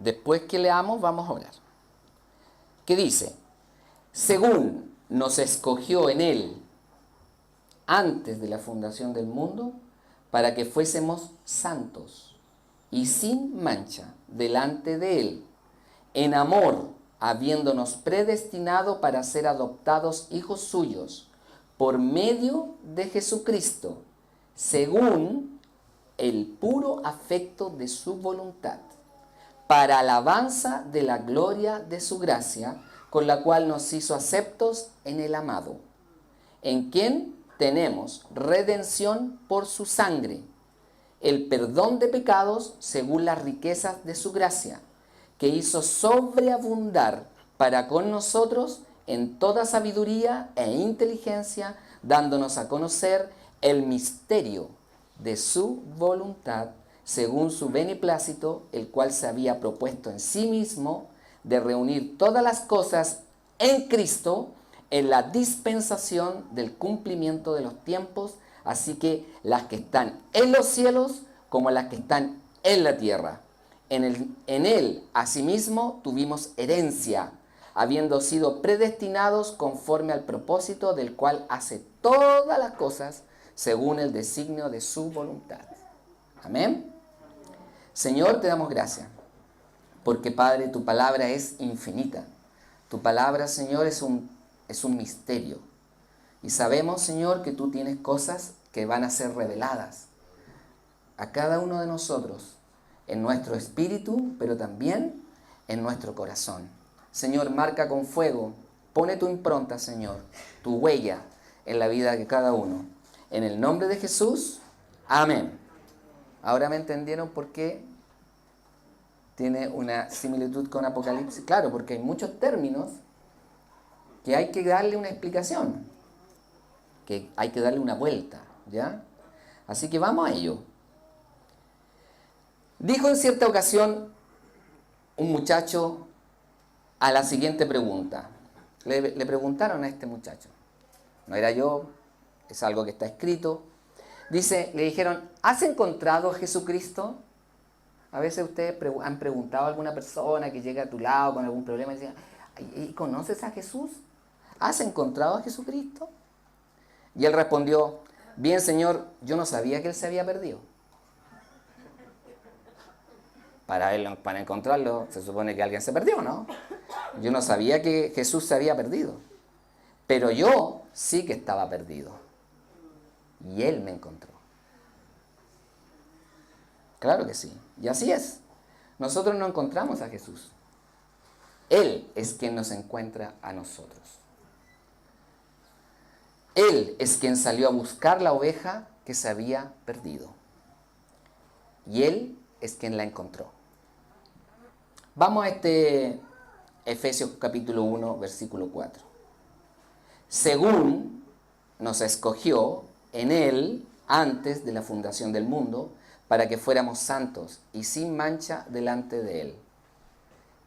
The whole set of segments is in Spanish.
Después que leamos, vamos a orar. ¿Qué dice? Según nos escogió en Él antes de la fundación del mundo, para que fuésemos santos y sin mancha delante de Él, en amor, habiéndonos predestinado para ser adoptados hijos suyos, por medio de Jesucristo, según el puro afecto de su voluntad, para alabanza de la gloria de su gracia, con la cual nos hizo aceptos en el amado, en quien tenemos redención por su sangre, el perdón de pecados según las riquezas de su gracia, que hizo sobreabundar para con nosotros en toda sabiduría e inteligencia, dándonos a conocer el misterio de su voluntad, según su beneplácito, el cual se había propuesto en sí mismo de reunir todas las cosas en Cristo, en la dispensación del cumplimiento de los tiempos, así que las que están en los cielos como las que están en la tierra. En él, asimismo, tuvimos herencia, habiendo sido predestinados conforme al propósito del cual hace todas las cosas según el designio de su voluntad. Amén. Señor, te damos gracias, porque Padre, tu palabra es infinita. Tu palabra, Señor, es un misterio. Y sabemos, Señor, que tú tienes cosas que van a ser reveladas a cada uno de nosotros, en nuestro espíritu, pero también en nuestro corazón. Señor, marca con fuego, pone tu impronta, Señor, tu huella en la vida de cada uno. En el nombre de Jesús, amén. Ahora me entendieron por qué tiene una similitud con Apocalipsis. Claro, porque hay muchos términos que hay que darle una explicación, que hay que darle una vuelta, ¿ya? Así que vamos a ello. Dijo en cierta ocasión un muchacho a la siguiente pregunta. Le preguntaron a este muchacho, no era yo, es algo que está escrito. Dice, le dijeron, ¿has encontrado a Jesucristo? A veces ustedes han preguntado a alguna persona que llega a tu lado con algún problema y dicen, ¿y conoces a Jesús? ¿Has encontrado a Jesucristo? Y él respondió, bien, Señor, yo no sabía que él se había perdido. Para encontrarlo, se supone que alguien se perdió, ¿no? Yo no sabía que Jesús se había perdido. Pero yo sí que estaba perdido. Y Él me encontró. Claro que sí. Y así es. Nosotros no encontramos a Jesús. Él es quien nos encuentra a nosotros. Él es quien salió a buscar la oveja que se había perdido. Y Él es quien la encontró. Vamos a Efesios capítulo 1, versículo 4. Según nos escogió en Él antes de la fundación del mundo, para que fuéramos santos y sin mancha delante de Él.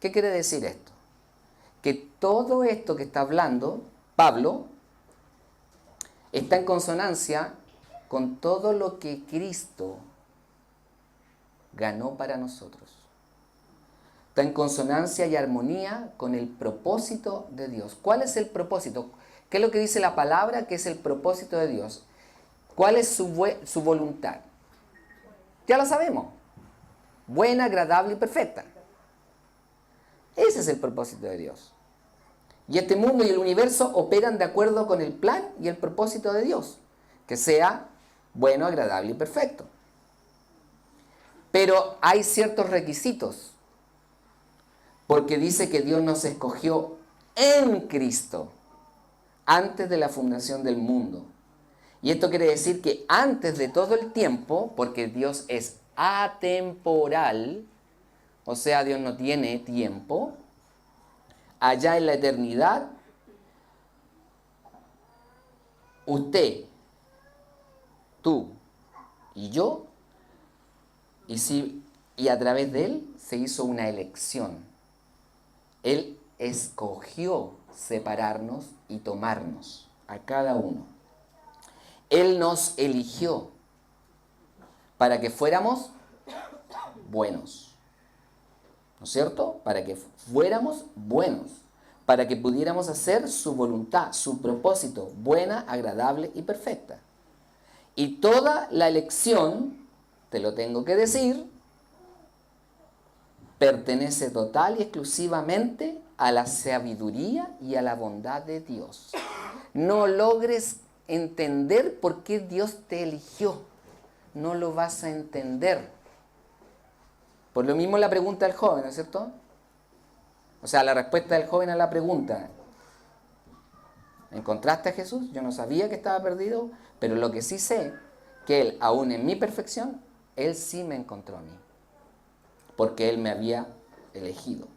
¿Qué quiere decir esto? Que todo esto que está hablando Pablo está en consonancia con todo lo que Cristo ganó para nosotros. Está en consonancia y armonía con el propósito de Dios. ¿Cuál es el propósito? ¿Qué es lo que dice la palabra que es el propósito de Dios? ¿Cuál es su voluntad? Ya lo sabemos. Buena, agradable y perfecta. Ese es el propósito de Dios. Y este mundo y el universo operan de acuerdo con el plan y el propósito de Dios. Que sea bueno, agradable y perfecto. Pero hay ciertos requisitos. Porque dice que Dios nos escogió en Cristo antes de la fundación del mundo. Y esto quiere decir que antes de todo el tiempo, porque Dios es atemporal, o sea, Dios no tiene tiempo, allá en la eternidad, usted, tú y yo, y a través de Él se hizo una elección. Él escogió separarnos y tomarnos a cada uno. Él nos eligió para que fuéramos buenos. ¿no es cierto? Para que fuéramos buenos, para que pudiéramos hacer su voluntad, su propósito, buena, agradable y perfecta. Y toda la elección, te lo tengo que decir, pertenece total y exclusivamente a la sabiduría y a la bondad de Dios. No logres entender por qué Dios te eligió. No lo vas a entender. Por lo mismo la pregunta del joven, ¿no es cierto? O sea, la respuesta del joven a la pregunta: ¿encontraste a Jesús? Yo no sabía que estaba perdido, pero lo que sí sé, que Él, aún en mi perfección, Él sí me encontró a mí. Porque Él me había elegido,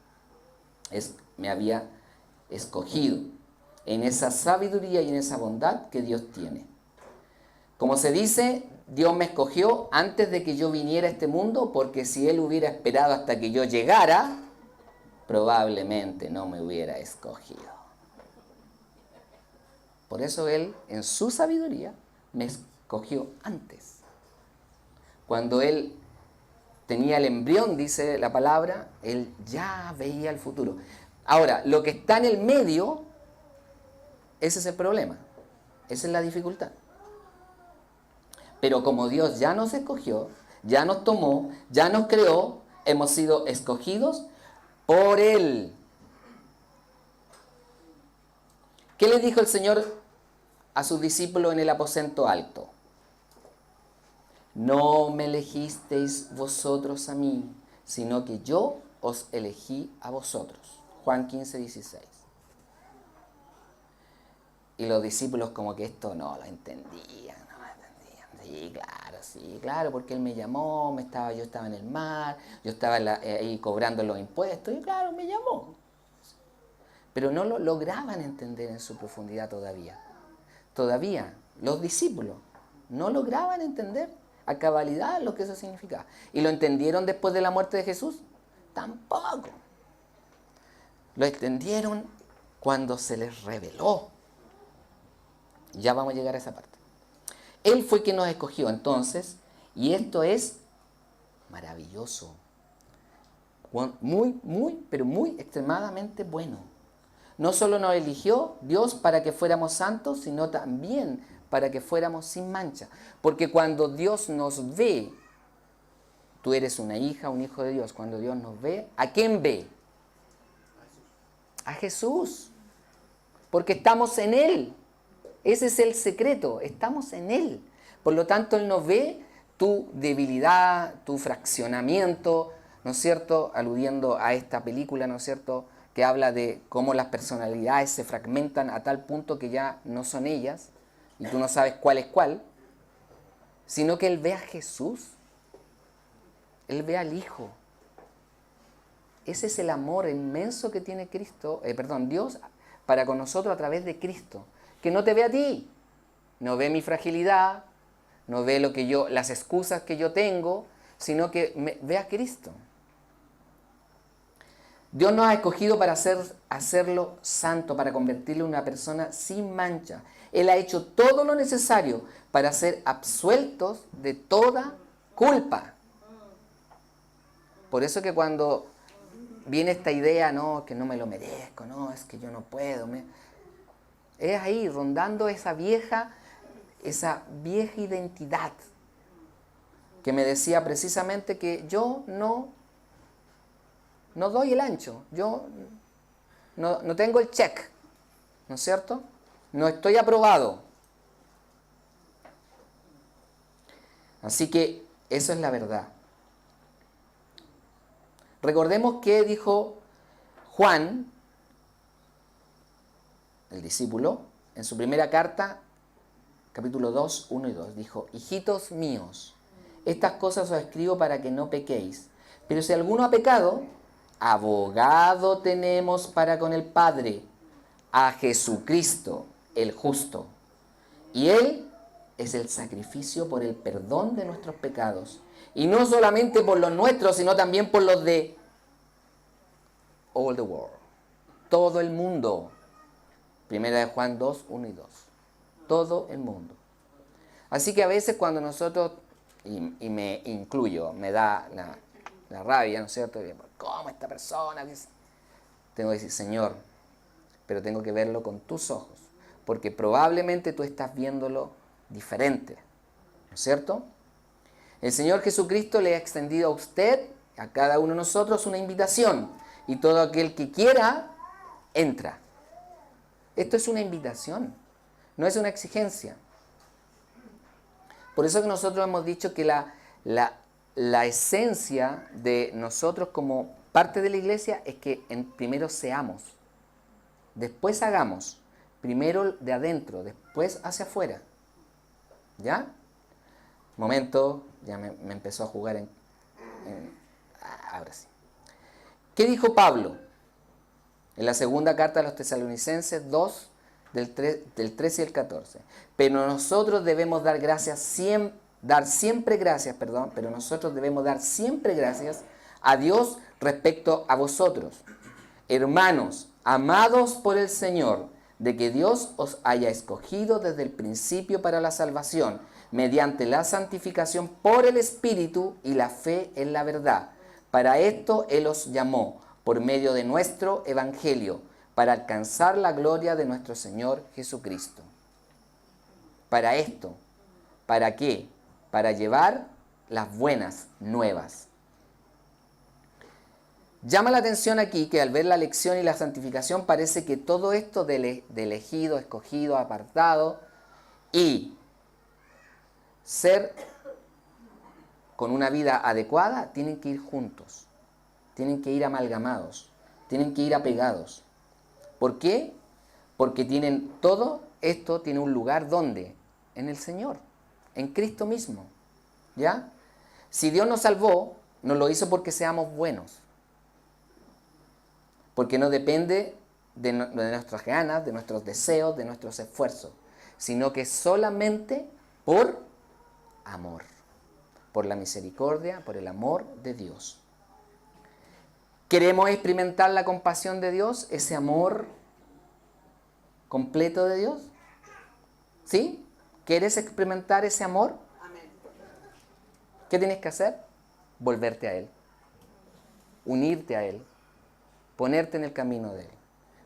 me había escogido en esa sabiduría y en esa bondad que Dios tiene. Como se dice, Dios me escogió antes de que yo viniera a este mundo, porque si Él hubiera esperado hasta que yo llegara, probablemente no me hubiera escogido. Por eso Él, en su sabiduría, me escogió antes. Cuando Él tenía el embrión, dice la palabra, Él ya veía el futuro. Ahora, lo que está en el medio, ese es el problema. Esa es la dificultad. Pero como Dios ya nos escogió, ya nos tomó, ya nos creó, hemos sido escogidos por Él. ¿Qué le dijo el Señor a sus discípulos en el aposento alto? No me elegisteis vosotros a mí, sino que yo os elegí a vosotros. Juan 15, 16. Y los discípulos como que esto no lo entendían. Sí, claro, porque Él me llamó, yo estaba en el mar, yo estaba ahí cobrando los impuestos, y claro, me llamó. Pero no lo lograban entender en su profundidad todavía. Todavía los discípulos no lograban entender a cabalidad lo que eso significaba. ¿Y lo entendieron después de la muerte de Jesús? Tampoco. Lo entendieron cuando se les reveló. Ya vamos a llegar a esa parte. Él fue quien nos escogió entonces, y esto es maravilloso. Pero muy extremadamente bueno. No solo nos eligió Dios para que fuéramos santos, sino también para que fuéramos sin mancha. Porque cuando Dios nos ve, tú eres una hija, un hijo de Dios, cuando Dios nos ve, ¿a quién ve? A Jesús. Porque estamos en Él. Ese es el secreto, estamos en Él. Por lo tanto, Él nos ve tu debilidad, tu fraccionamiento, ¿no es cierto? Aludiendo a esta película, ¿no es cierto?, que habla de cómo las personalidades se fragmentan a tal punto que ya no son ellas, y tú no sabes cuál es cuál, sino que Él ve a Jesús, Él ve al Hijo. Ese es el amor inmenso que tiene Dios para con nosotros a través de Cristo. Que no te ve a ti, no ve mi fragilidad, no ve las excusas que yo tengo, sino que ve a Cristo. Dios nos ha escogido para hacerlo santo, para convertirlo en una persona sin mancha. Él ha hecho todo lo necesario para ser absueltos de toda culpa. Por eso que cuando viene esta idea, no, que no me lo merezco, no, es que yo no puedo, es ahí rondando esa vieja identidad que me decía precisamente que yo no doy el ancho, yo no tengo el check, ¿no es cierto? No estoy aprobado. Así que eso es la verdad. Recordemos que dijo Juan, el discípulo, en su primera carta, capítulo 2, 1 y 2, dijo: hijitos míos, estas cosas os escribo para que no pequéis. Pero si alguno ha pecado, abogado tenemos para con el Padre, a Jesucristo, el justo. Y Él es el sacrificio por el perdón de nuestros pecados. Y no solamente por los nuestros, sino también por los de all the world. Todo el mundo. Primera de Juan 2, 1 y 2. Todo el mundo. Así que a veces cuando nosotros, y me incluyo, me da la rabia, ¿no es cierto? ¿Cómo esta persona? Tengo que decir, Señor, pero tengo que verlo con tus ojos, porque probablemente tú estás viéndolo diferente, ¿no es cierto? El Señor Jesucristo le ha extendido a usted, a cada uno de nosotros, una invitación, y todo aquel que quiera, entra. Esto es una invitación, no es una exigencia. Por eso que nosotros hemos dicho que la esencia de nosotros como parte de la iglesia es que primero seamos, después hagamos, primero de adentro, después hacia afuera. ¿Ya? Momento, ya me empezó a jugar ahora sí. ¿Qué dijo Pablo? En la segunda carta a los Tesalonicenses 2, del 13 y el 14. Pero nosotros debemos dar siempre gracias a Dios respecto a vosotros, hermanos, amados por el Señor, de que Dios os haya escogido desde el principio para la salvación, mediante la santificación por el Espíritu y la fe en la verdad. Para esto Él os llamó, por medio de nuestro Evangelio, para alcanzar la gloria de nuestro Señor Jesucristo. Para esto, ¿para qué? Para llevar las buenas nuevas. Llama la atención aquí que al ver la elección y la santificación parece que todo esto de elegido, escogido, apartado y ser con una vida adecuada tienen que ir juntos, tienen que ir amalgamados, tienen que ir apegados. ¿Por qué? Porque todo esto tiene un lugar ¿dónde? En el Señor, en Cristo mismo. ¿Ya? Si Dios nos salvó, nos lo hizo porque seamos buenos. Porque no depende de nuestras ganas, de nuestros deseos, de nuestros esfuerzos, sino que solamente por amor, por la misericordia, por el amor de Dios. ¿Queremos experimentar la compasión de Dios, ese amor completo de Dios? ¿Sí? ¿Quieres experimentar ese amor? Amén. ¿Qué tienes que hacer? Volverte a Él, unirte a Él, ponerte en el camino de Él.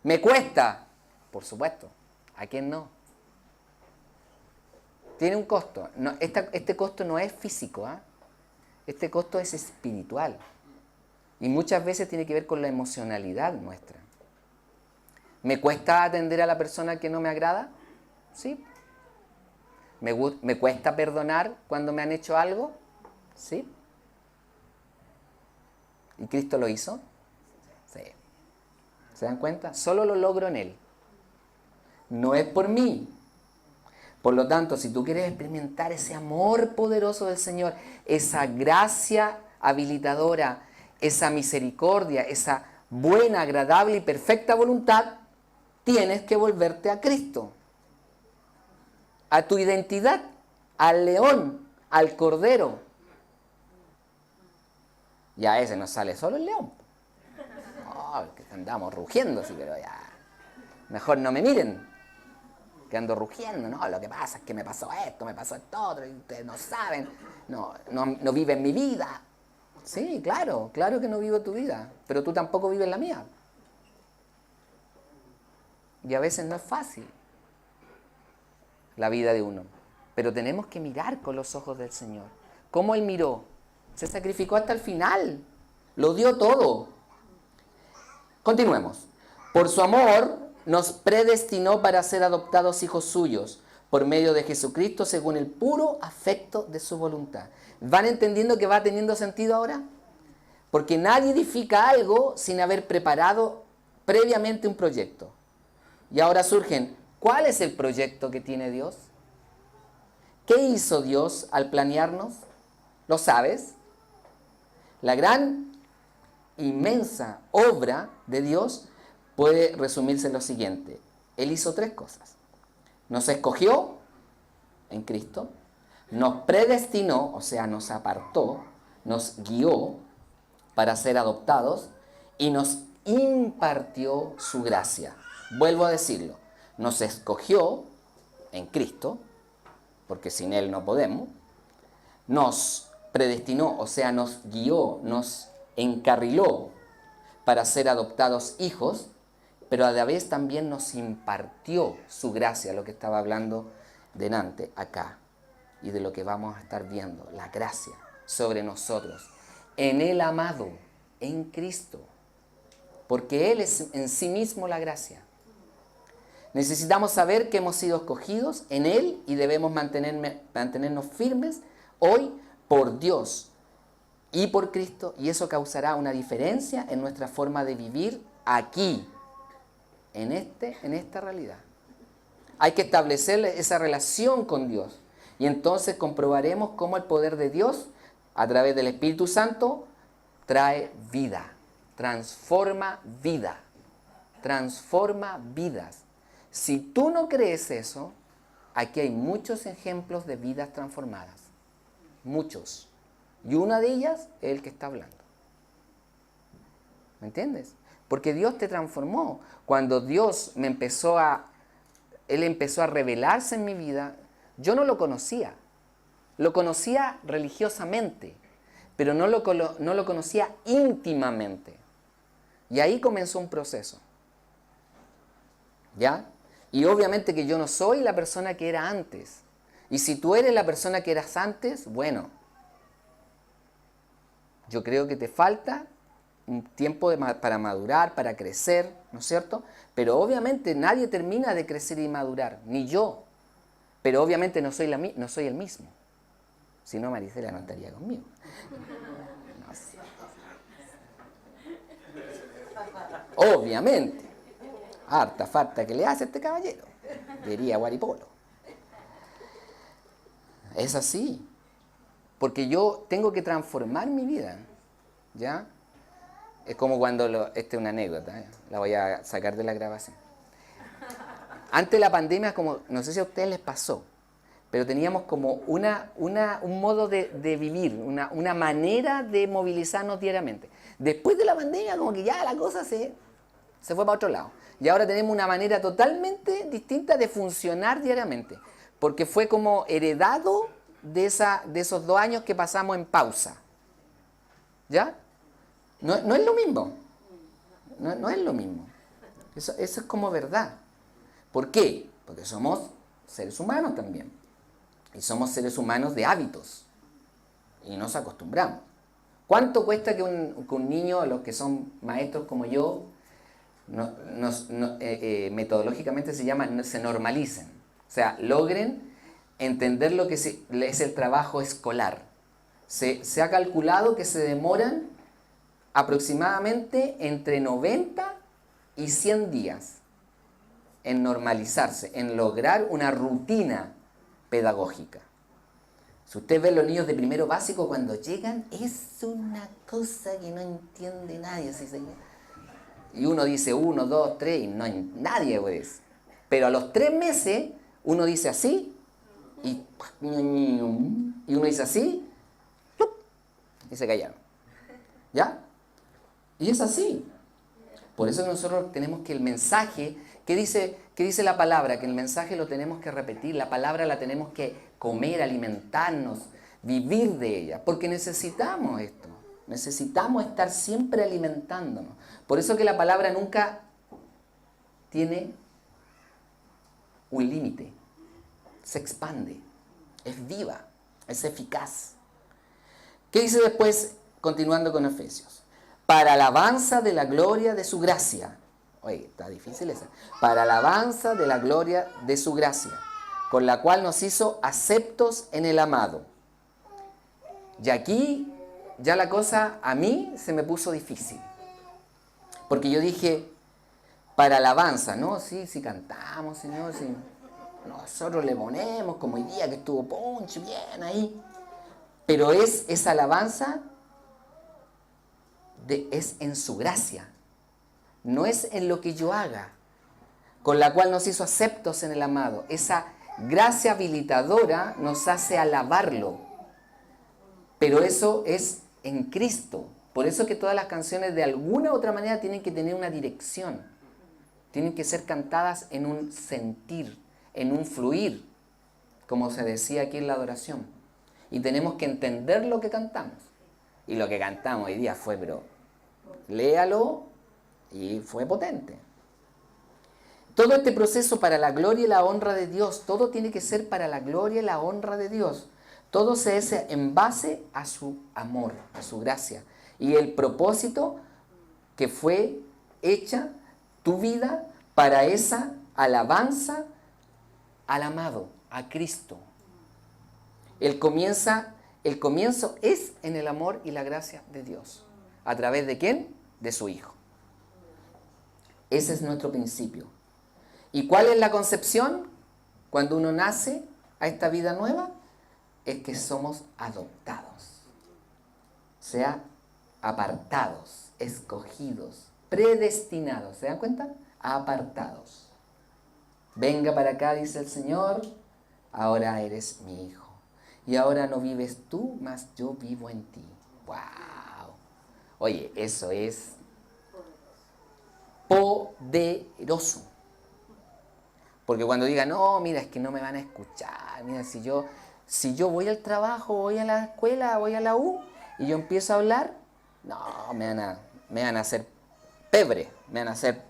¿Me cuesta? Por supuesto. ¿A quién no? Tiene un costo. No, este costo no es físico, ¿eh? Este costo es espiritual. Y muchas veces tiene que ver con la emocionalidad nuestra. ¿Me cuesta atender a la persona que no me agrada? Sí. ¿Me cuesta perdonar cuando me han hecho algo? Sí. ¿Y Cristo lo hizo? Sí. ¿Se dan cuenta? Solo lo logro en Él. No es por mí. Por lo tanto, si tú quieres experimentar ese amor poderoso del Señor, esa gracia habilitadora, esa misericordia, esa buena, agradable y perfecta voluntad, tienes que volverte a Cristo, a tu identidad, al león, al cordero. Y a ese nos sale solo el león. Oh, que andamos rugiendo, sí, pero ya. Mejor no me miren, que ando rugiendo. No, lo que pasa es que me pasó esto otro, y ustedes no saben, no viven mi vida. Sí, claro que no vivo tu vida, pero tú tampoco vives la mía. Y a veces no es fácil la vida de uno, pero tenemos que mirar con los ojos del Señor. ¿Cómo Él miró? Se sacrificó hasta el final, lo dio todo. Continuemos. Por su amor nos predestinó para ser adoptados hijos suyos por medio de Jesucristo según el puro afecto de su voluntad. ¿Van entendiendo que va teniendo sentido ahora? Porque nadie edifica algo sin haber preparado previamente un proyecto. Y ahora surgen, ¿cuál es el proyecto que tiene Dios? ¿Qué hizo Dios al planearnos? ¿Lo sabes? La gran, inmensa obra de Dios puede resumirse en lo siguiente. Él hizo 3 cosas. Nos escogió en Cristo, nos predestinó, o sea, nos apartó, nos guió para ser adoptados y nos impartió su gracia. Vuelvo a decirlo, nos escogió en Cristo, porque sin Él no podemos, nos predestinó, o sea, nos guió, nos encarriló para ser adoptados hijos, pero a la vez también nos impartió su gracia, lo que estaba hablando delante acá, y de lo que vamos a estar viendo, la gracia sobre nosotros, en el amado, en Cristo, porque Él es en sí mismo la gracia. Necesitamos saber que hemos sido escogidos en Él y debemos mantenernos firmes hoy por Dios y por Cristo, y eso causará una diferencia en nuestra forma de vivir aquí, en esta realidad. Hay que establecer esa relación con Dios, y entonces comprobaremos cómo el poder de Dios, a través del Espíritu Santo, trae vida, transforma vidas. Si tú no crees eso, aquí hay muchos ejemplos de vidas transformadas. Muchos. Y una de ellas es el que está hablando. ¿Me entiendes? Porque Dios te transformó. Cuando Dios Él empezó a revelarse en mi vida, yo no lo conocía. Lo conocía religiosamente, pero no lo conocía íntimamente. Y ahí comenzó un proceso. ¿Ya? Y obviamente que yo no soy la persona que era antes. Y si tú eres la persona que eras antes, bueno, yo creo que te falta un tiempo para madurar, para crecer, ¿no es cierto? Pero obviamente nadie termina de crecer y madurar, ni yo. Pero obviamente no soy el mismo. Si no, Marisela no estaría conmigo. No sé. Obviamente. Harta falta que le hace este caballero, diría Guaripolo. Es así. Porque yo tengo que transformar mi vida. ¿Ya? Es como cuando, esta es una anécdota, la voy a sacar de la grabación. Antes de la pandemia, como no sé si a ustedes les pasó, pero teníamos como un modo de vivir, una manera de movilizarnos diariamente. Después de la pandemia, como que ya la cosa se fue para otro lado. Y ahora tenemos una manera totalmente distinta de funcionar diariamente, porque fue como heredado de esos 2 años que pasamos en pausa. ¿Ya? No es lo mismo. No es lo mismo. Eso es como verdad. ¿Por qué? Porque somos seres humanos también. Y somos seres humanos de hábitos. Y nos acostumbramos. ¿Cuánto cuesta que un niño, los que son maestros como yo, metodológicamente se normalicen? O sea, logren entender lo que es el trabajo escolar. Se ha calculado que se demoran aproximadamente entre 90 y 100 días en normalizarse, en lograr una rutina pedagógica. Si usted ve los niños de primero básico, cuando llegan, es una cosa que no entiende nadie. Y uno dice 1, 2, 3 y no hay nadie, pues. Pero a los 3 meses, uno dice así, y uno dice así, y se callaron. ¿Ya? Y es así. Por eso nosotros tenemos que el mensaje, ¿qué dice la palabra? Que el mensaje lo tenemos que repetir, la palabra la tenemos que comer, alimentarnos, vivir de ella, porque necesitamos esto, necesitamos estar siempre alimentándonos. Por eso que la palabra nunca tiene un límite, se expande, es viva, es eficaz. ¿Qué dice después, continuando con Efesios? Para alabanza de la gloria de su gracia. Oye, está difícil esa. Para alabanza de la gloria de su gracia, con la cual nos hizo aceptos en el amado. Y aquí ya la cosa a mí se me puso difícil. Porque yo dije, para alabanza, ¿no? Sí, cantamos, Señor, sí. Nosotros le ponemos, como hoy día que estuvo Poncho, bien ahí. Pero esa alabanza es en su gracia, no es en lo que yo haga, con la cual nos hizo aceptos en el amado. Esa gracia habilitadora nos hace alabarlo, pero eso es en Cristo. Por eso que todas las canciones de alguna u otra manera tienen que tener una dirección, tienen que ser cantadas en un sentir, en un fluir, como se decía aquí en la adoración, y tenemos que entender lo que cantamos. Y lo que cantamos hoy día fue, pero léalo, y fue potente. Todo este proceso para la gloria y la honra de Dios, todo tiene que ser para la gloria y la honra de Dios. Todo se hace en base a su amor, a su gracia. Y el propósito que fue hecha tu vida para esa alabanza al amado, a Cristo. El comienzo es en el amor y la gracia de Dios. ¿A través de quién? De su Hijo. Ese es nuestro principio. ¿Y cuál es la concepción? Cuando uno nace a esta vida nueva, es que somos adoptados. O sea, apartados, escogidos, predestinados. ¿Se dan cuenta? Apartados. Venga para acá, dice el Señor, ahora eres mi hijo. Y ahora no vives tú, mas yo vivo en ti. ¡Wow! Oye, eso es poderoso. Porque cuando digan, no, mira, es que no me van a escuchar. Mira, si yo voy al trabajo, voy a la escuela, voy a la U, y yo empiezo a hablar, no, me van a hacer pebre, me van a hacer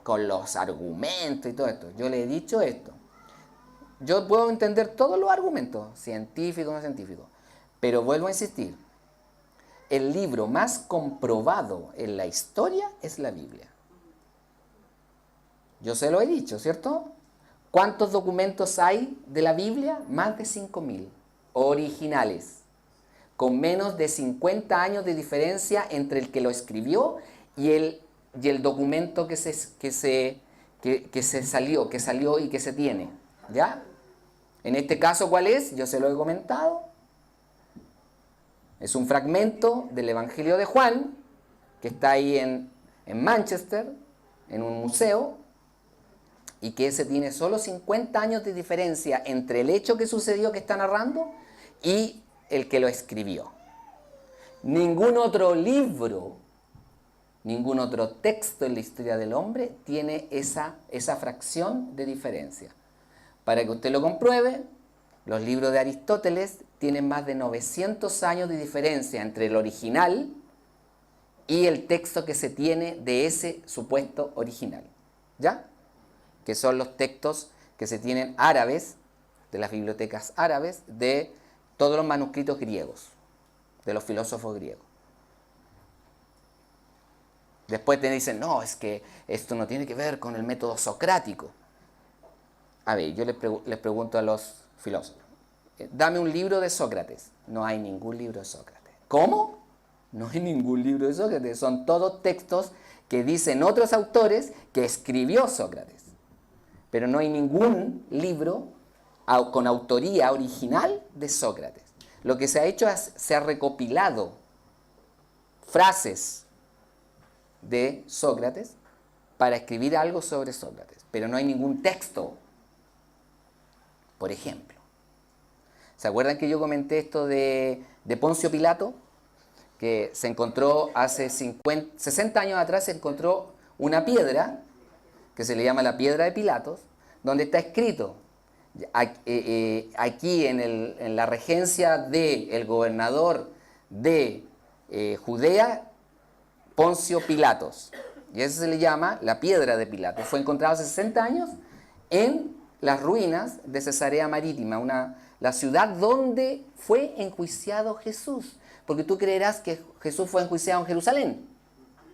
con los argumentos y todo esto. Yo le he dicho esto. Yo puedo entender todos los argumentos, científicos o no científicos, pero vuelvo a insistir, el libro más comprobado en la historia es la Biblia. Yo se lo he dicho, ¿cierto? ¿Cuántos documentos hay de la Biblia? Más de 5.000 originales, con menos de 50 años de diferencia entre el que lo escribió y el documento que salió y que se tiene. ¿Ya? En este caso, ¿cuál es? Yo se lo he comentado. Es un fragmento del Evangelio de Juan, que está ahí en Manchester, en un museo, y que ese tiene solo 50 años de diferencia entre el hecho que sucedió que está narrando y el que lo escribió. Ningún otro libro, ningún otro texto en la historia del hombre tiene esa fracción de diferencia. Para que usted lo compruebe, los libros de Aristóteles tienen más de 900 años de diferencia entre el original y el texto que se tiene de ese supuesto original. ¿Ya? Que son los textos que se tienen árabes, de las bibliotecas árabes, de todos los manuscritos griegos, de los filósofos griegos. Después te dicen, no, es que esto no tiene que ver con el método socrático. A ver, yo les pregunto a los filósofos, dame un libro de Sócrates. No hay ningún libro de Sócrates. ¿Cómo? No hay ningún libro de Sócrates. Son todos textos que dicen otros autores que escribió Sócrates. Pero no hay ningún libro con autoría original de Sócrates. Lo que se ha hecho es, se ha recopilado frases de Sócrates para escribir algo sobre Sócrates. Pero no hay ningún texto. Por ejemplo, ¿se acuerdan que yo comenté esto de Poncio Pilato? Que se encontró hace 60 años atrás, se encontró una piedra que se le llama la piedra de Pilatos, donde está escrito, aquí en la regencia del gobernador de Judea, Poncio Pilatos. Y eso se le llama la piedra de Pilatos. Fue encontrado hace 60 años en las ruinas de Cesarea Marítima, la ciudad donde fue enjuiciado Jesús. Porque tú creerás que Jesús fue enjuiciado en Jerusalén.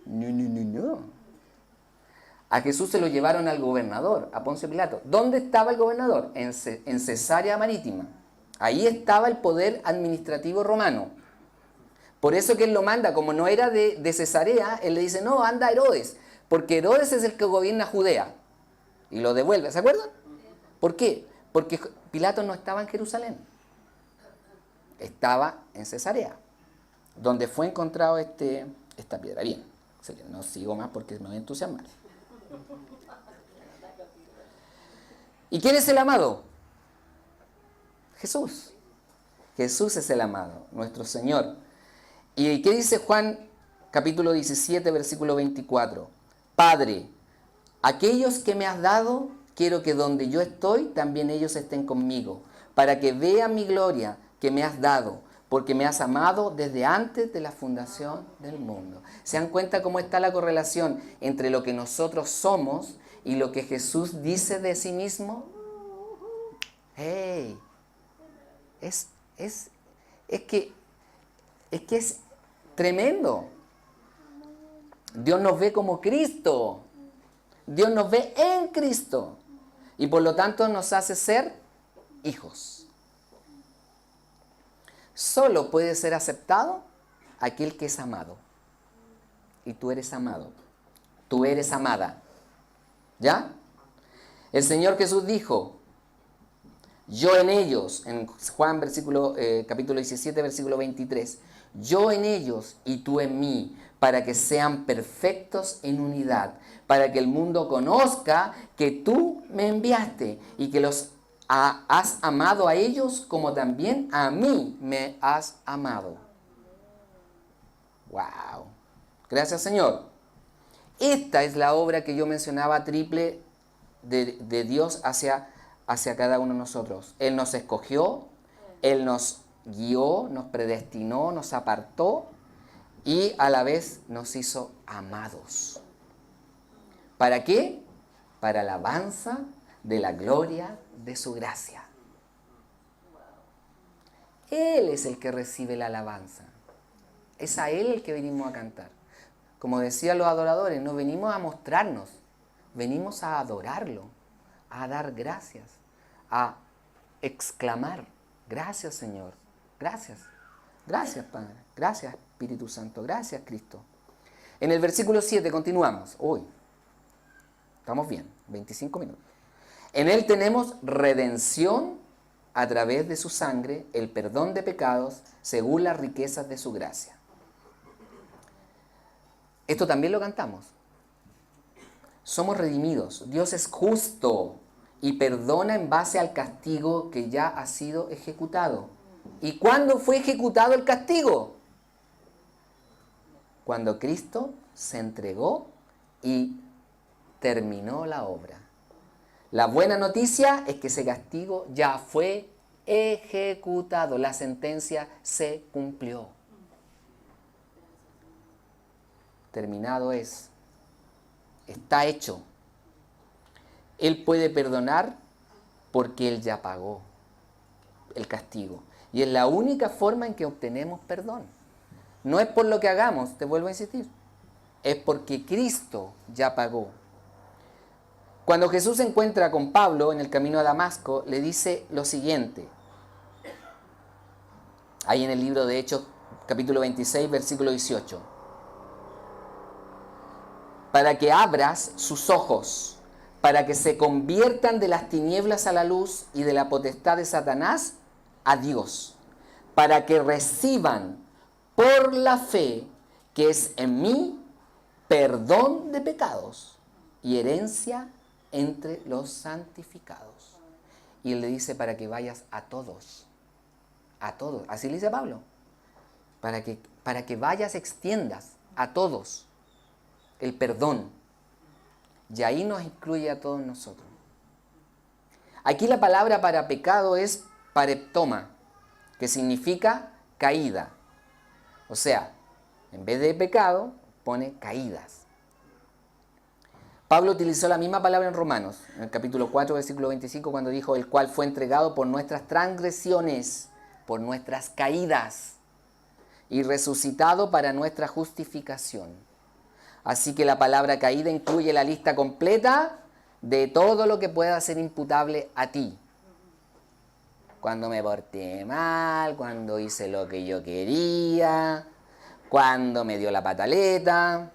No. A Jesús se lo llevaron al gobernador, a Poncio Pilato. ¿Dónde estaba el gobernador? En Cesarea Marítima. Ahí estaba el poder administrativo romano. Por eso que él lo manda, como no era de Cesarea, él le dice, no, anda a Herodes, porque Herodes es el que gobierna Judea. Y lo devuelve, ¿se acuerdan? ¿Por qué? Porque Pilato no estaba en Jerusalén. Estaba en Cesarea, donde fue encontrado esta piedra. Bien, no sigo más porque me voy a entusiasmar. ¿Y quién es el amado? Jesús. Jesús es el amado, nuestro Señor. ¿Y qué dice Juan capítulo 17, versículo 24? Padre, aquellos que me has dado, quiero que donde yo estoy, también ellos estén conmigo, para que vean mi gloria que me has dado, porque me has amado desde antes de la fundación del mundo. ¿Se dan cuenta cómo está la correlación entre lo que nosotros somos y lo que Jesús dice de sí mismo? ¡Hey! Es que es tremendo. Dios nos ve como Cristo. Dios nos ve en Cristo. Y por lo tanto nos hace ser hijos. Solo puede ser aceptado aquel que es amado. Y tú eres amado. Tú eres amada. ¿Ya? El Señor Jesús dijo, yo en ellos, en Juan capítulo 17, versículo 23, yo en ellos y tú en mí, para que sean perfectos en unidad, para que el mundo conozca que tú me enviaste y que los has amado a ellos como también a mí me has amado. ¡Wow! Gracias, Señor. Esta es la obra que yo mencionaba triple de Dios hacia cada uno de nosotros. Él nos escogió, Él nos guió, nos predestinó, nos apartó y a la vez nos hizo amados. ¿Para qué? Para alabanza de la gloria de su gracia. Él es el que recibe la alabanza. Es a Él el que venimos a cantar. Como decían los adoradores, no venimos a mostrarnos, venimos a adorarlo, a dar gracias, a exclamar, gracias Señor, gracias, gracias Padre, gracias Espíritu Santo, gracias Cristo. En el versículo 7 continuamos, estamos bien, 25 minutos. En Él tenemos redención a través de su sangre, el perdón de pecados, según las riquezas de su gracia. Esto también lo cantamos. Somos redimidos. Dios es justo y perdona en base al castigo que ya ha sido ejecutado. ¿Y cuándo fue ejecutado el castigo? Cuando Cristo se entregó y terminó la obra. La buena noticia es que ese castigo ya fue ejecutado. La sentencia se cumplió. Terminado es. Está hecho. Él puede perdonar porque Él ya pagó el castigo. Y es la única forma en que obtenemos perdón. No es por lo que hagamos, te vuelvo a insistir. Es porque Cristo ya pagó. Cuando Jesús se encuentra con Pablo en el camino a Damasco, le dice lo siguiente. Ahí en el libro de Hechos, capítulo 26, versículo 18. Para que abras sus ojos, para que se conviertan de las tinieblas a la luz y de la potestad de Satanás a Dios, para que reciban por la fe que es en mí perdón de pecados y herencia entre los santificados. Y él le dice para que vayas a todos, así le dice Pablo, para que vayas, extiendas a todos el perdón. Y ahí nos incluye a todos nosotros. Aquí la palabra para pecado es pareptoma, que significa caída. O sea, en vez de pecado, pone caídas. Pablo utilizó la misma palabra en Romanos, en el capítulo 4, versículo 25, cuando dijo, el cual fue entregado por nuestras transgresiones, por nuestras caídas, y resucitado para nuestra justificación. Así que la palabra caída incluye la lista completa de todo lo que pueda ser imputable a ti. Cuando me porté mal, cuando hice lo que yo quería, cuando me dio la pataleta.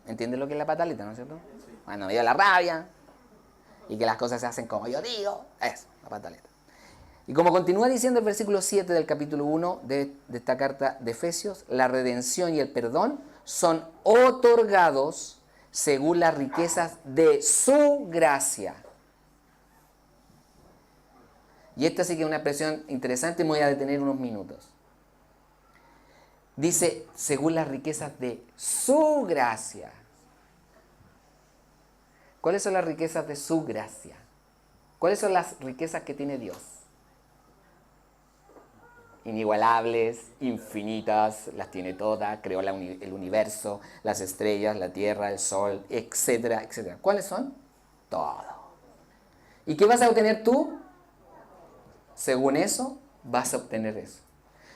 ¿Entiendes lo que es la pataleta, no es cierto? Sí. Cuando me dio la rabia y que las cosas se hacen como yo digo. Eso, la pataleta. Y como continúa diciendo el versículo 7 del capítulo 1 de esta carta de Efesios, la redención y el perdón son otorgados según las riquezas de su gracia. Y esta sí que es una expresión interesante, me voy a detener unos minutos. Dice, según las riquezas de su gracia. ¿Cuáles son las riquezas de su gracia? ¿Cuáles son las riquezas que tiene Dios? inigualables, infinitas, las tiene todas, creó el universo, las estrellas, la tierra, el sol, etcétera, etcétera. ¿Cuáles son? Todo. ¿Y qué vas a obtener tú? Según eso, vas a obtener eso.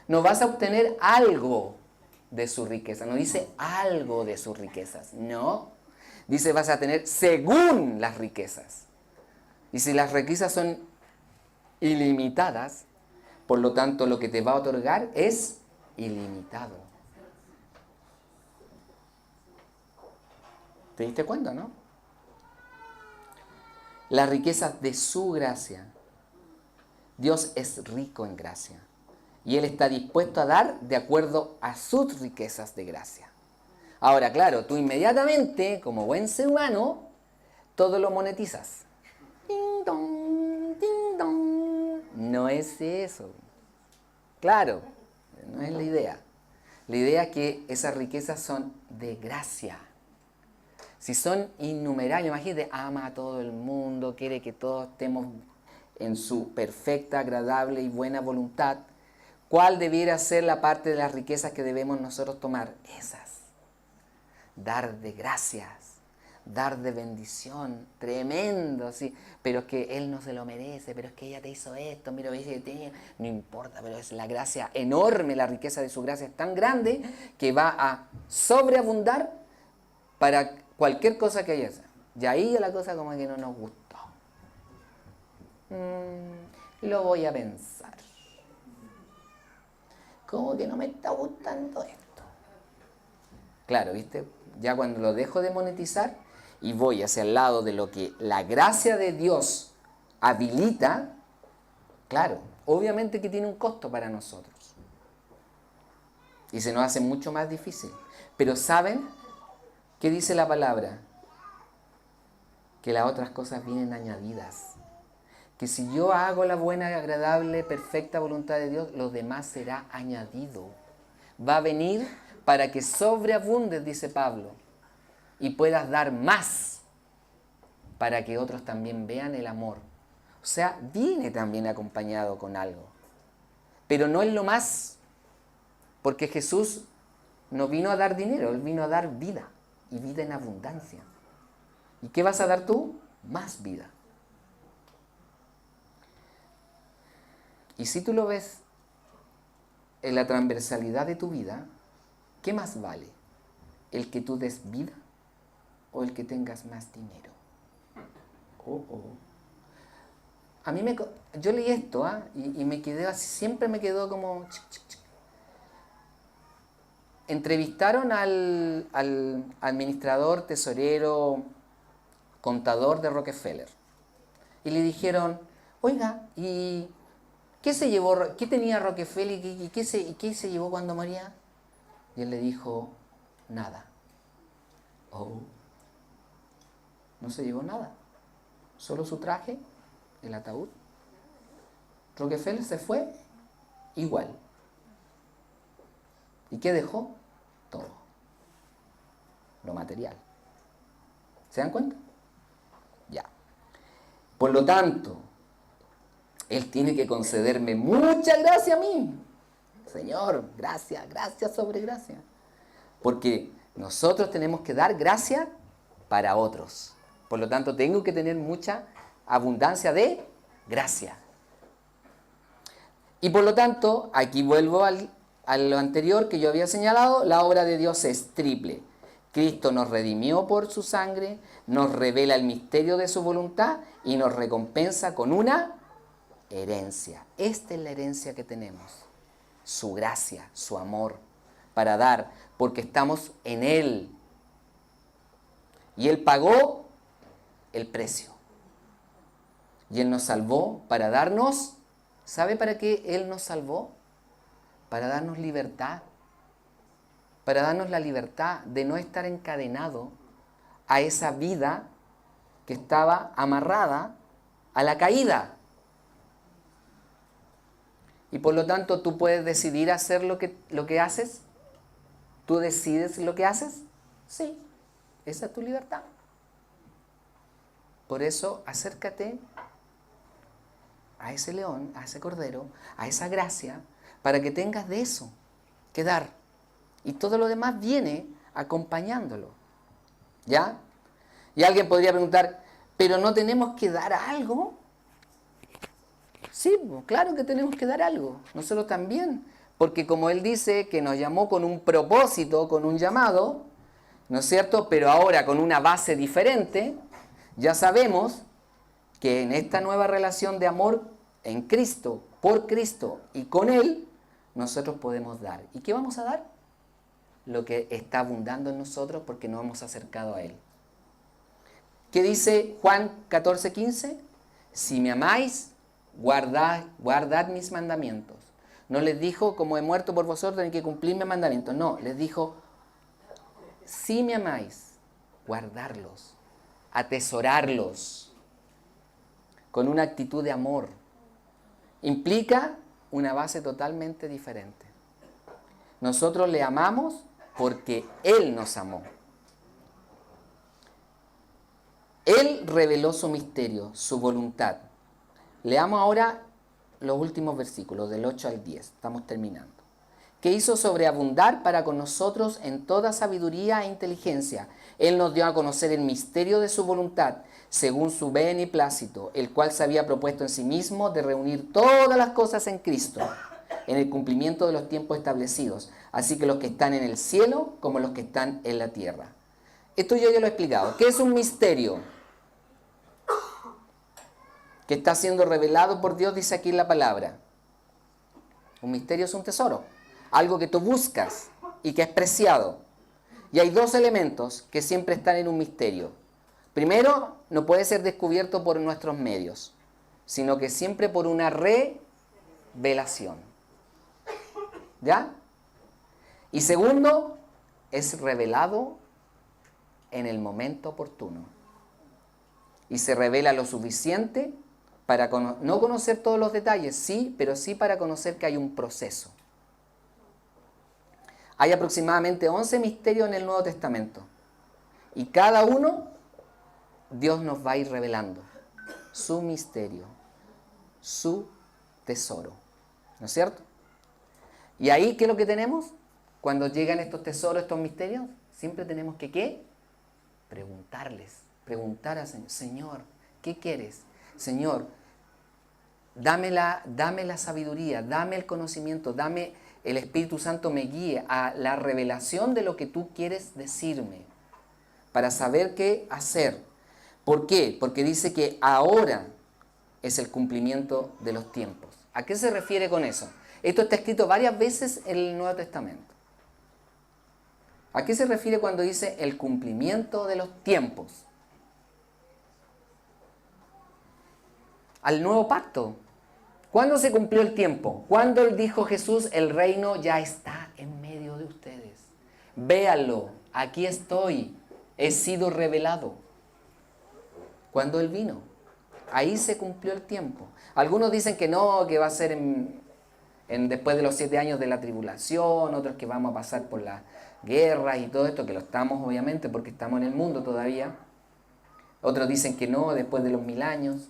No vas a obtener algo de su riqueza, no dice algo de sus riquezas, no. Dice vas a tener según las riquezas. Y si las riquezas son ilimitadas, por lo tanto lo que te va a otorgar es ilimitado. ¿Te diste cuenta, no? Las riquezas de su gracia. Dios es rico en gracia. Y Él está dispuesto a dar de acuerdo a sus riquezas de gracia. Ahora, claro, tú inmediatamente, como buen ser humano, todo lo monetizas. Ding dong, ding dong. No es eso. Claro, no es la idea. La idea es que esas riquezas son de gracia. Si son innumerables, imagínate, ama a todo el mundo, quiere que todos estemos en su perfecta, agradable y buena voluntad. ¿Cuál debiera ser la parte de las riquezas que debemos nosotros tomar? Esas. Dar de gracias, dar de bendición, tremendo, sí. Pero es que él no se lo merece, pero es que ella te hizo esto, mira, no importa, pero es la gracia enorme, la riqueza de su gracia es tan grande que va a sobreabundar para cualquier cosa que haya. Y ahí la cosa como que no nos gustó. Lo voy a pensar. Como que no me está gustando esto. Claro, ¿viste? Ya cuando lo dejo de monetizar y voy hacia el lado de lo que la gracia de Dios habilita, claro, obviamente que tiene un costo para nosotros. Y se nos hace mucho más difícil. Pero ¿saben qué dice la palabra? Que las otras cosas vienen añadidas. Que si yo hago la buena, agradable, perfecta voluntad de Dios, lo demás será añadido. Va a venir para que sobreabundes, dice Pablo, y puedas dar más para que otros también vean el amor. O sea, viene también acompañado con algo. Pero no es lo más, porque Jesús no vino a dar dinero, Él vino a dar vida, y vida en abundancia. ¿Y qué vas a dar tú? Más vida. Y si tú lo ves en la transversalidad de tu vida, ¿qué más vale? ¿El que tú des vida o el que tengas más dinero? A mí yo leí esto y me quedé así, siempre me quedó como... Entrevistaron al administrador, tesorero, contador de Rockefeller y le dijeron, oiga, ¿y qué se llevó, qué tenía Rockefeller y qué se llevó cuando moría? Y él le dijo, nada. No se llevó nada, solo su traje, el ataúd. Rockefeller se fue igual. ¿Y qué dejó? Todo. Lo material. ¿Se dan cuenta? Ya. Por lo tanto, Él tiene que concederme mucha gracia a mí. Señor, gracia, gracia sobre gracia. Porque nosotros tenemos que dar gracia para otros. Por lo tanto, tengo que tener mucha abundancia de gracia. Y por lo tanto, aquí vuelvo a lo anterior que yo había señalado, la obra de Dios es triple. Cristo nos redimió por su sangre, nos revela el misterio de su voluntad y nos recompensa con una herencia. Esta es la herencia que tenemos. Su gracia, su amor, para dar, porque estamos en Él. Y Él pagó el precio. Y Él nos salvó para darnos, ¿sabe para qué Él nos salvó? Para darnos libertad. Para darnos la libertad de no estar encadenado a esa vida que estaba amarrada a la caída. Y por lo tanto tú puedes decidir hacer lo que haces. ¿Tú decides lo que haces? Sí, esa es tu libertad. Por eso acércate a ese león, a ese cordero, a esa gracia, para que tengas de eso que dar. Y todo lo demás viene acompañándolo. ¿Ya? Y alguien podría preguntar, ¿pero no tenemos que dar algo? Sí, claro que tenemos que dar algo. Nosotros también. Porque como Él dice que nos llamó con un propósito, con un llamado, ¿no es cierto? Pero ahora con una base diferente, ya sabemos que en esta nueva relación de amor en Cristo, por Cristo y con Él, nosotros podemos dar. ¿Y qué vamos a dar? Lo que está abundando en nosotros porque nos hemos acercado a Él. ¿Qué dice Juan 14:15? Si me amáis, guardad mis mandamientos. No les dijo, como he muerto por vosotros, tenéis que cumplir mis mandamientos. No, les dijo, si me amáis, guardarlos, atesorarlos, con una actitud de amor. Implica una base totalmente diferente. Nosotros le amamos porque Él nos amó. Él reveló su misterio, su voluntad. Leamos ahora los últimos versículos, del 8 al 10. Estamos terminando. Que hizo sobreabundar para con nosotros en toda sabiduría e inteligencia. Él nos dio a conocer el misterio de su voluntad, según su beneplácito, el cual se había propuesto en sí mismo de reunir todas las cosas en Cristo, en el cumplimiento de los tiempos establecidos, así que los que están en el cielo como los que están en la tierra. Esto yo ya lo he explicado. ¿Qué es un misterio? Que está siendo revelado por Dios, dice aquí en la palabra. Un misterio es un tesoro, algo que tú buscas y que es preciado. Y hay dos elementos que siempre están en un misterio. Primero, no puede ser descubierto por nuestros medios, sino que siempre por una revelación. ¿Ya? Y segundo, es revelado en el momento oportuno. Y se revela lo suficiente para no conocer todos los detalles, sí, pero sí para conocer que hay un proceso. Hay aproximadamente 11 misterios en el Nuevo Testamento. Y cada uno, Dios nos va a ir revelando su misterio, su tesoro. ¿No es cierto? Y ahí, ¿qué es lo que tenemos? Cuando llegan estos tesoros, estos misterios, siempre tenemos que, ¿qué? Preguntar al Señor, Señor, ¿qué quieres? Señor, dame la sabiduría, dame el conocimiento, dame el Espíritu Santo me guíe a la revelación de lo que tú quieres decirme, para saber qué hacer. ¿Por qué? Porque dice que ahora es el cumplimiento de los tiempos. ¿A qué se refiere con eso? Esto está escrito varias veces en el Nuevo Testamento. ¿A qué se refiere cuando dice el cumplimiento de los tiempos? Al nuevo pacto. ¿Cuándo se cumplió el tiempo? Cuando dijo Jesús, el reino ya está en medio de ustedes. Véanlo, aquí estoy, he sido revelado. Cuando Él vino, ahí se cumplió el tiempo. Algunos dicen que no, que va a ser después de los 7 años de la tribulación, otros que vamos a pasar por las guerras y todo esto, que lo estamos obviamente porque estamos en el mundo todavía. Otros dicen que no, después de los 1000 años.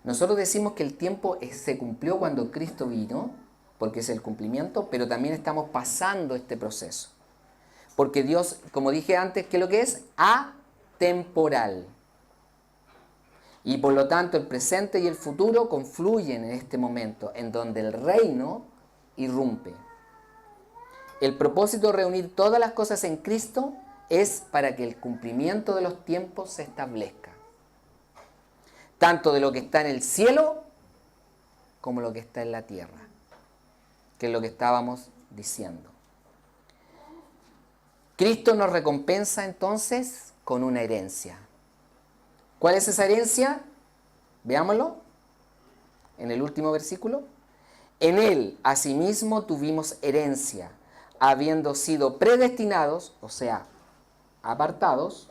Nosotros decimos que el tiempo se cumplió cuando Cristo vino, porque es el cumplimiento, pero también estamos pasando este proceso. Porque Dios, como dije antes, ¿qué es lo que es? Atemporal. Y por lo tanto el presente y el futuro confluyen en este momento, en donde el reino irrumpe. El propósito de reunir todas las cosas en Cristo es para que el cumplimiento de los tiempos se establezca. Tanto de lo que está en el cielo como lo que está en la tierra, que es lo que estábamos diciendo. Cristo nos recompensa entonces con una herencia. ¿Cuál es esa herencia? Veámoslo en el último versículo. En Él, asimismo, tuvimos herencia, habiendo sido predestinados, o sea, apartados,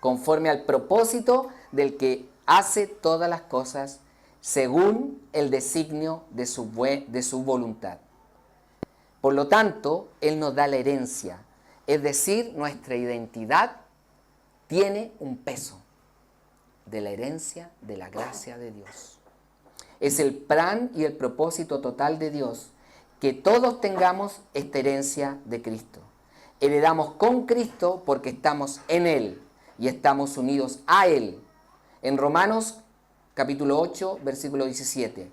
conforme al propósito del que hace todas las cosas según el designio de su voluntad. Por lo tanto, Él nos da la herencia, es decir, nuestra identidad tiene un peso de la herencia de la gracia de Dios. Es el plan y el propósito total de Dios, que todos tengamos esta herencia de Cristo. Heredamos con Cristo porque estamos en Él y estamos unidos a Él. En Romanos capítulo 8, versículo 17.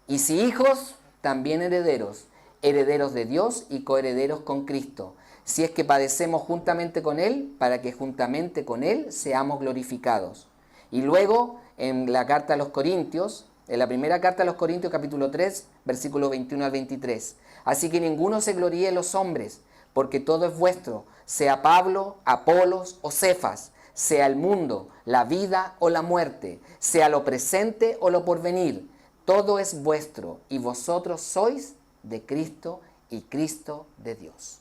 Y si hijos, también herederos, herederos de Dios y coherederos con Cristo, si es que padecemos juntamente con Él, para que juntamente con Él seamos glorificados. Y luego, en la carta a los Corintios, en la primera carta a los Corintios, capítulo 3, versículo 21 al 23. Así que ninguno se gloríe en los hombres, porque todo es vuestro, sea Pablo, Apolos o Cefas, sea el mundo, la vida o la muerte, sea lo presente o lo porvenir. Todo es vuestro, y vosotros sois de Cristo y Cristo de Dios.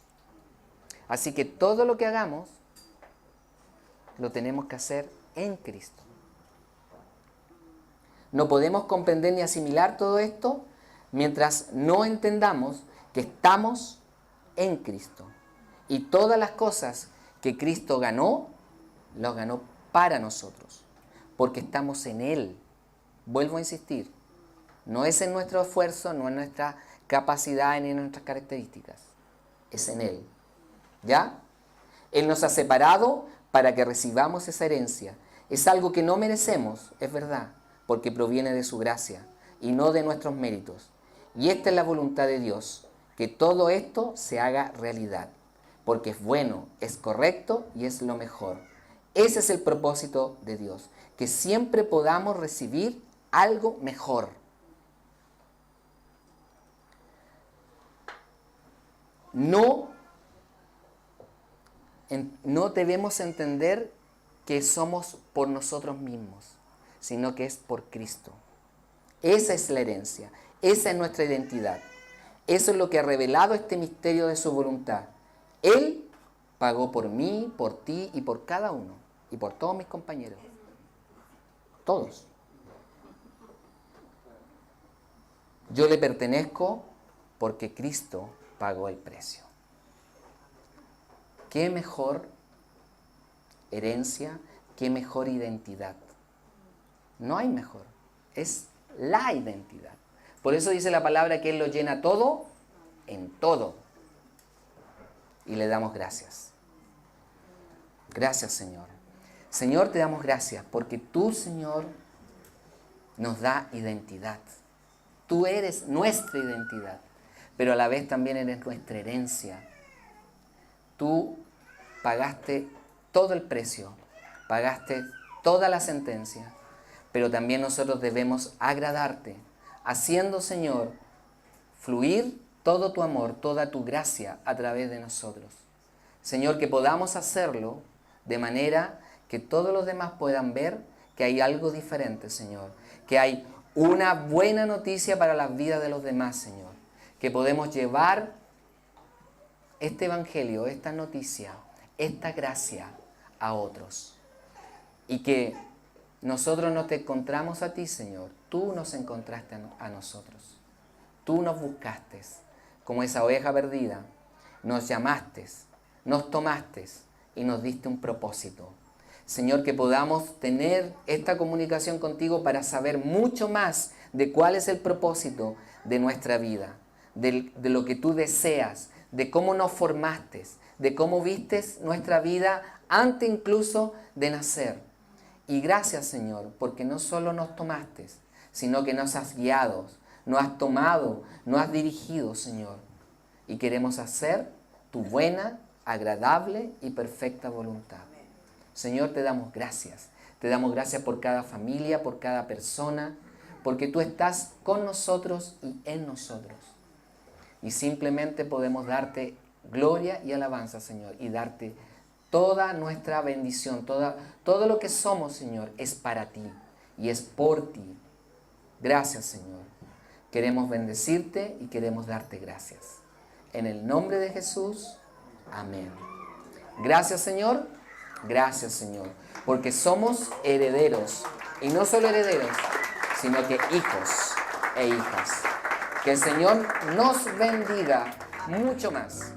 Así que todo lo que hagamos, lo tenemos que hacer en Cristo. No podemos comprender ni asimilar todo esto mientras no entendamos que estamos en Cristo. Y todas las cosas que Cristo ganó, las ganó para nosotros, porque estamos en Él. Vuelvo a insistir, no es en nuestro esfuerzo, no en nuestra capacidad ni en nuestras características, es en Él. ¿Ya? Él nos ha separado para que recibamos esa herencia. Es algo que no merecemos, es verdad, porque proviene de su gracia y no de nuestros méritos. Y esta es la voluntad de Dios, que todo esto se haga realidad, porque es bueno, es correcto y es lo mejor. Ese es el propósito de Dios, que siempre podamos recibir algo mejor. No debemos entender que somos por nosotros mismos, sino que es por Cristo. Esa es la herencia, esa es nuestra identidad. Eso es lo que ha revelado este misterio de su voluntad. Él pagó por mí, por ti y por cada uno, y por todos mis compañeros. Todos. Yo le pertenezco porque Cristo pagó el precio. ¿Qué mejor herencia? ¿Qué mejor identidad? No hay mejor. Es la identidad. Por eso dice la palabra que Él lo llena todo en todo. Y le damos gracias. Gracias, Señor. Señor, te damos gracias porque tú, Señor, nos da identidad. Tú eres nuestra identidad, pero a la vez también eres nuestra herencia. Tú pagaste todo el precio, pagaste toda la sentencia, pero también nosotros debemos agradarte, haciendo, Señor, fluir todo tu amor, toda tu gracia a través de nosotros. Señor, que podamos hacerlo de manera que todos los demás puedan ver que hay algo diferente, Señor, que hay una buena noticia para las vidas de los demás, Señor, que podemos llevar este evangelio, esta noticia, esta gracia a otros. Y que nosotros no te encontramos a ti, Señor, tú nos encontraste a nosotros. Tú nos buscaste como esa oveja perdida, nos llamaste, nos tomaste y nos diste un propósito. Señor, que podamos tener esta comunicación contigo para saber mucho más de cuál es el propósito de nuestra vida, de lo que tú deseas, de cómo nos formaste, de cómo vistes nuestra vida antes incluso de nacer. Y gracias, Señor, porque no solo nos tomaste, sino que nos has guiado, nos has tomado, nos has dirigido, Señor. Y queremos hacer tu buena, agradable y perfecta voluntad. Señor, te damos gracias. Te damos gracias por cada familia, por cada persona, porque tú estás con nosotros y en nosotros. Y simplemente podemos darte gloria y alabanza, Señor, y darte toda nuestra bendición, todo lo que somos, Señor, es para ti y es por ti. Gracias, Señor. Queremos bendecirte y queremos darte gracias. En el nombre de Jesús, amén. Gracias, Señor. Gracias, Señor, porque somos herederos, y no solo herederos, sino que hijos e hijas. Que el Señor nos bendiga mucho más.